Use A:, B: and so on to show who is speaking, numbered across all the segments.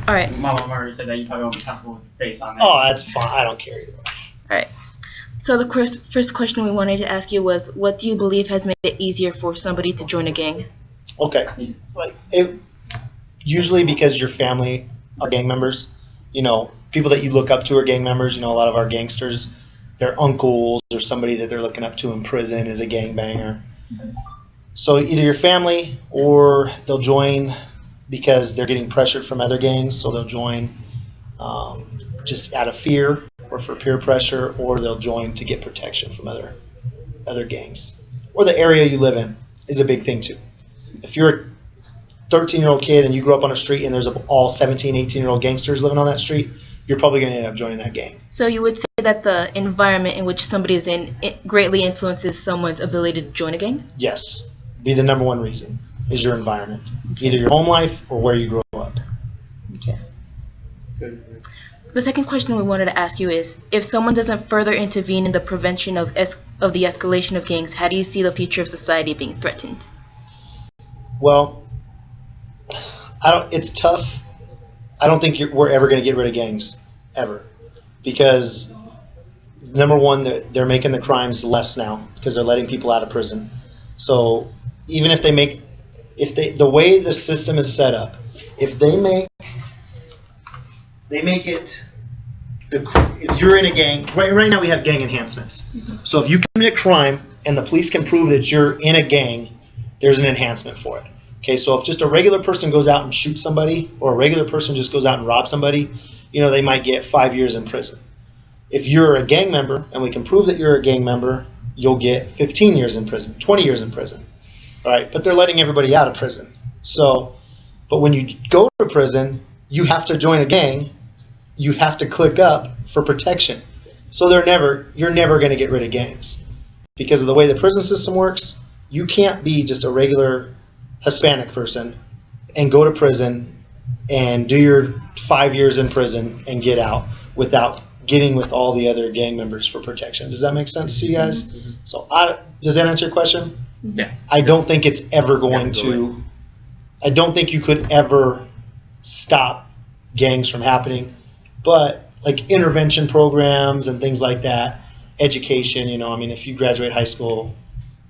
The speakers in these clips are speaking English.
A: All right.
B: My mom already said that you probably won't be comfortable based on that.
C: Oh, that's fine. I don't care either way.
A: All right. So the first question we wanted to ask you was, what do you believe has made it easier for somebody to join a gang?
C: Okay. Usually because your family are gang members. You know, people that you look up to are gang members. You know, a lot of our gangsters, their uncles or somebody that they're looking up to in prison is a gangbanger. So either your family or they'll join because they're getting pressured from other gangs. So they'll join just out of fear or for peer pressure, or they'll join to get protection from other gangs. Or the area you live in is a big thing too. If you're a 13-year-old kid and you grew up on a street and there's all 17, 18-year-old gangsters living on that street, you're probably going to end up joining that gang.
A: So you would say that the environment in which somebody is in greatly influences someone's ability to join a gang?
C: Yes. Be the number one reason is your environment. Either your home life or where you grow up.
A: Okay.
B: Good.
A: The second question we wanted to ask you is, if someone doesn't further intervene in the prevention of the escalation of gangs, how do you see the future of society being threatened?
C: Well, it's tough. I don't think we're ever going to get rid of gangs, ever. Because, number one, they're making the crimes less now because they're letting people out of prison. So even if the way the system is set up, if they make it, if you're in a gang, right now we have gang enhancements. So if you commit a crime and the police can prove that you're in a gang, there's an enhancement for it. Okay, so if just a regular person goes out and shoots somebody, or a regular person just goes out and robs somebody, you know, they might get 5 years in prison. If you're a gang member and we can prove that you're a gang member, you'll get 15 years in prison, 20 years in prison. All right, but they're letting everybody out of prison. So, but when you go to prison, you have to join a gang. You have to click up for protection. So you're never going to get rid of gangs. Because of the way the prison system works, you can't be just a regular Hispanic person and go to prison and do your 5 years in prison and get out without getting with all the other gang members for protection. Does that make sense to you guys? Mm-hmm. So does that answer your question?
B: Yeah.
C: I don't think it's ever going to. I don't think you could ever stop gangs from happening. But like intervention programs and things like that, education, you know, I mean, if you graduate high school,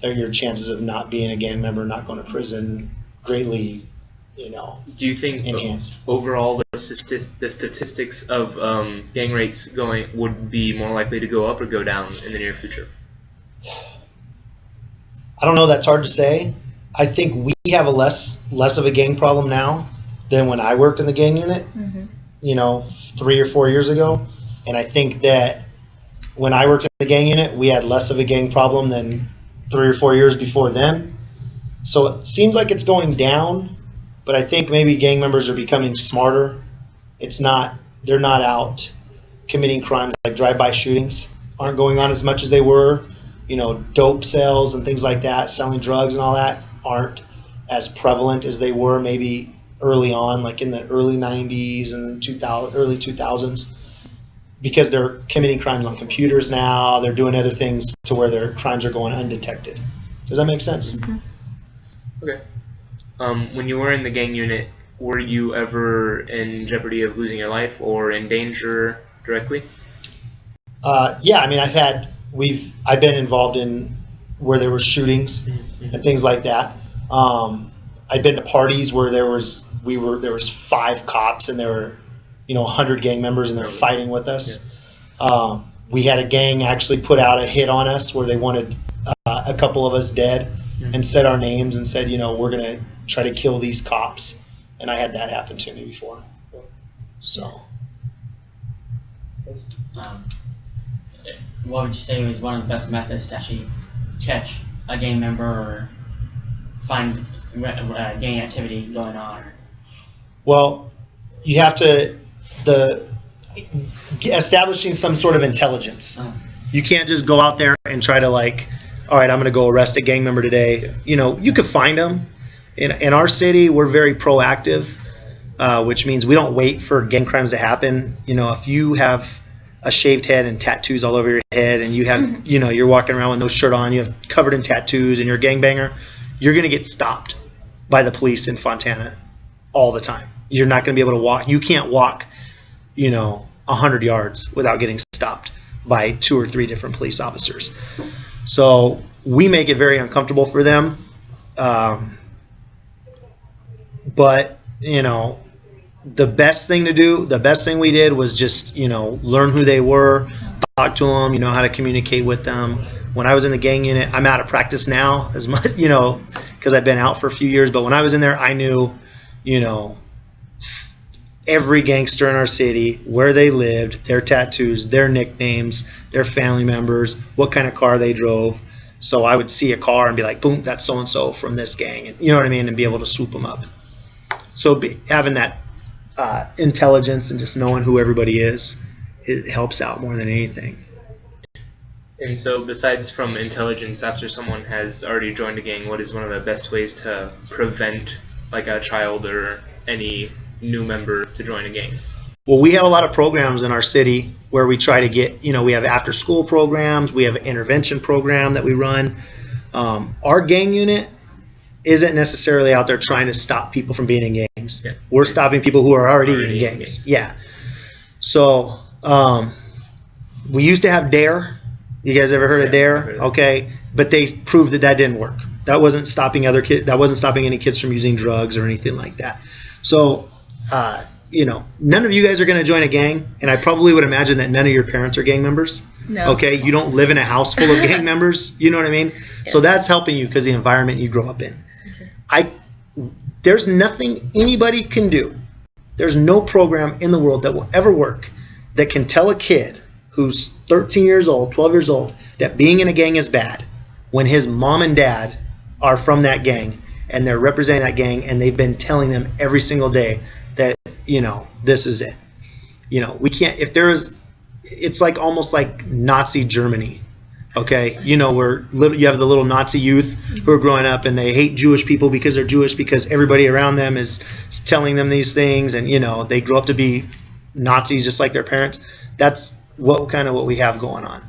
C: your chances of not being a gang member, not going to prison, greatly, you know,
B: do you think
C: enhanced.
B: Overall the statistics of gang rates would be more likely to go up or go down in the near future?
C: I don't know. That's hard to say. I think we have a less of a gang problem now than when I worked in the gang unit. Mm-hmm. You know, 3 or 4 years ago. And I think that when I worked in the gang unit, we had less of a gang problem than 3 or 4 years before then. So it seems like it's going down, but I think maybe gang members are becoming smarter. They're not out committing crimes like drive-by shootings aren't going on as much as they were. You know, dope sales and things like that, selling drugs and all that aren't as prevalent as they were maybe early on, like in the early 90s and early 2000s, because they're committing crimes on computers now. They're doing other things to where their crimes are going undetected. Does that make sense?
A: Mm-hmm.
B: Okay. When you were in the gang unit, were you ever in jeopardy of losing your life or in danger directly?
C: Yeah, I mean, I've been involved in where there were shootings and things like that. I've been to parties where there was 5 cops and there were, you know, 100 gang members and they're fighting with us. Yeah. We had a gang actually put out a hit on us where they wanted a couple of us dead and said our names and said, you know, we're going to try to kill these cops. And I had that happen to me before. So.
D: What would you say was one of the best methods to actually catch a gang member or find gang activity going on?
C: Well, you have to establishing some sort of intelligence. You can't just go out there and try to like, all right, I'm going to go arrest a gang member today. You know, you could find them. In our city, we're very proactive, which means we don't wait for gang crimes to happen. You know, if you have a shaved head and tattoos all over your head and you have, you know, you're walking around with no shirt on, you have covered in tattoos and you're a gangbanger, you're going to get stopped by the police in Fontana all the time. You're not going to be able to walk. You can't walk, 100 yards without getting stopped by 2 or 3 different police officers. So we make it very uncomfortable for them. But, the best thing to do, the best thing we did was just, learn who they were, talk to them, how to communicate with them. When I was in the gang unit, I'm out of practice now as much, because I've been out for a few years. But when I was in there, I knew, every gangster in our city, where they lived, their tattoos, their nicknames, their family members, what kind of car they drove. So I would see a car and be like, boom, that's so-and-so from this gang. And, you know what I mean? And be able to swoop them up. So having that intelligence and just knowing who everybody is, it helps out more than anything.
B: And so besides from intelligence, after someone has already joined a gang, what is one of the best ways to prevent like a child or any new member to join a gang?
C: Well, we have a lot of programs in our city where we try to get, we have after school programs, we have an intervention program that we run. Our gang unit isn't necessarily out there trying to stop people from being in gangs. Yeah. We're stopping people who are already in gangs. Yeah. So we used to have DARE. You guys ever heard of DARE? Okay. But they proved that didn't work. That wasn't stopping other kids. That wasn't stopping any kids from using drugs or anything like that. So, none of you guys are going to join a gang, and I probably would imagine that none of your parents are gang members.
A: No.
C: Okay, you don't live in a house full of gang members. You know what I mean?
A: Yes.
C: So that's helping you because the environment you grow up in. There's nothing anybody can do. There's no program in the world that will ever work that can tell a kid who's 13 years old, 12 years old, that being in a gang is bad when his mom and dad are from that gang and they're representing that gang and they've been telling them every single day that, this is it. We can't, it's like almost like Nazi Germany. Okay, where you have the little Nazi youth who are growing up and they hate Jewish people because they're Jewish because everybody around them is telling them these things, and they grow up to be Nazis just like their parents. That's what we have going on.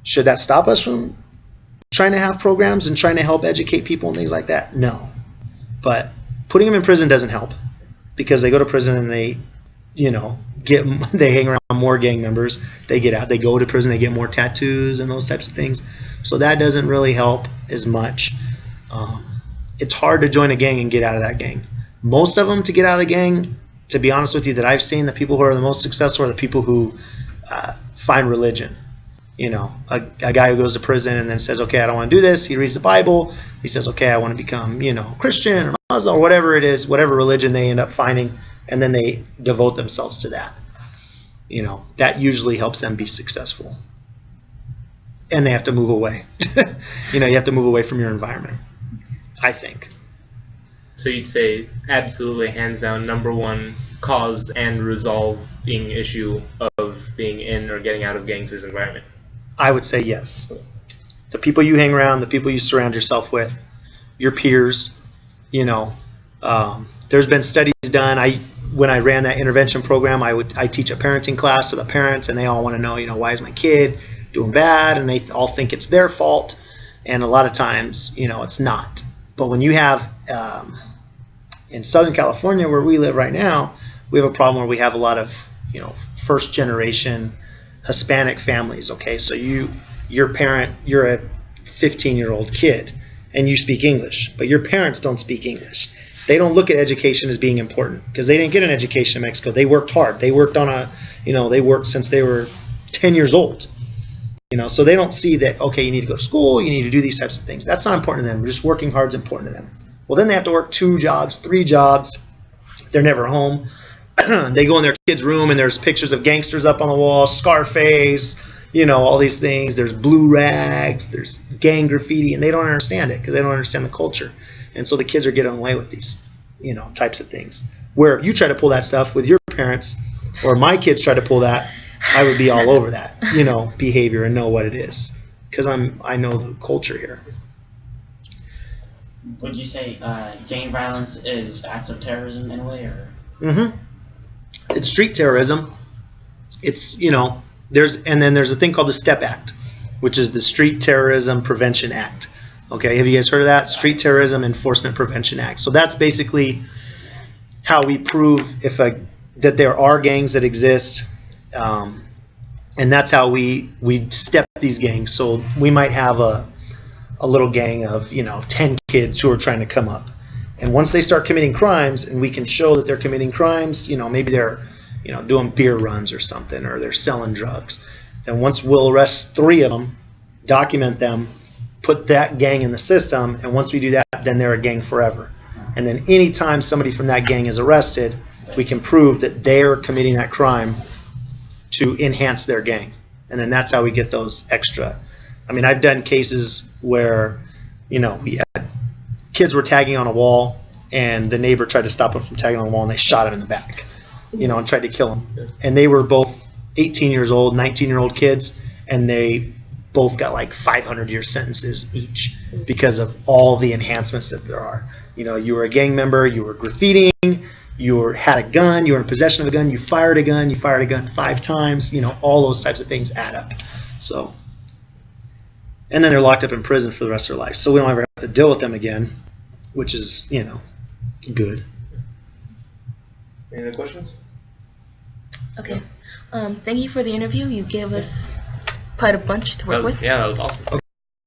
C: Should that stop us from trying to have programs and trying to help educate people and things like that? No. But putting them in prison doesn't help because they go to prison and they hang around more gang members. They get out, they go to prison, they get more tattoos and those types of things. So that doesn't really help as much. It's hard to join a gang and get out of that gang. Most of them to get out of the gang, to be honest with you, that I've seen, the people who are the most successful are the people who find religion. A guy who goes to prison and then says, okay, I don't want to do this. He reads the Bible. He says, okay, I want to become, Christian or Muslim or whatever it is, whatever religion they end up finding, and then they devote themselves to that. That usually helps them be successful. And they have to move away. You have to move away from your environment, I think.
B: So you'd say absolutely hands down #1 cause and resolving issue of being in or getting out of gangs is environment.
C: I would say yes. The people you hang around, the people you surround yourself with, your peers, there's been studies done. When I ran that intervention program, I teach a parenting class to the parents, and they all want to know, why is my kid doing bad? And they all think it's their fault, and a lot of times, it's not. But when you have, in Southern California, where we live right now, we have a problem where we have a lot of, first generation Hispanic families. Okay, so you're a 15-year-old kid, and you speak English, but your parents don't speak English. They don't look at education as being important because they didn't get an education in Mexico. They worked hard. They worked they worked since they were 10 years old. So they don't see that, okay, you need to go to school, you need to do these types of things. That's not important to them. Just working hard is important to them. Well, then they have to work 2 jobs, 3 jobs. They're never home. They go in their kid's room and there's pictures of gangsters up on the wall, Scarface, all these things. There's blue rags, there's gang graffiti, and they don't understand it because they don't understand the culture. And so the kids are getting away with these, types of things. Where if you try to pull that stuff with your parents, or my kids try to pull that, I would be all over that, behavior and know what it is, because I know the culture here.
D: Would you say gang violence is acts of terrorism in a way, or?
C: Mm-hmm. It's street terrorism. It's there's a thing called the STEP Act, which is the Street Terrorism Prevention Act. Okay, have you guys heard of that? Street Terrorism Enforcement Prevention Act. So that's basically how we prove that there are gangs that exist, and that's how we step these gangs. So we might have a little gang of 10 kids who are trying to come up, and once they start committing crimes, and we can show that they're committing crimes, maybe they're doing beer runs or something, or they're selling drugs. Then once we'll arrest 3 of them, document them, put that gang in the system, and once we do that, then they're a gang forever. And then anytime somebody from that gang is arrested, we can prove that they're committing that crime to enhance their gang. And then that's how we get those extra. I mean, I've done cases where, we had kids were tagging on a wall, and the neighbor tried to stop them from tagging on the wall, and they shot him in the back, and tried to kill him. And they were both 18 years old, 19-year-old kids, and they both got like 500-year sentences each because of all the enhancements that there are. You were a gang member, you were graffitiing, you had a gun, you were in possession of a gun, you fired a gun 5 times, all those types of things add up. So, and then they're locked up in prison for the rest of their life. So we don't ever have to deal with them again, which is, good.
B: Any other questions?
A: Okay. Thank you for the interview. You gave us quite a bunch to work with.
B: Yeah, that was awesome.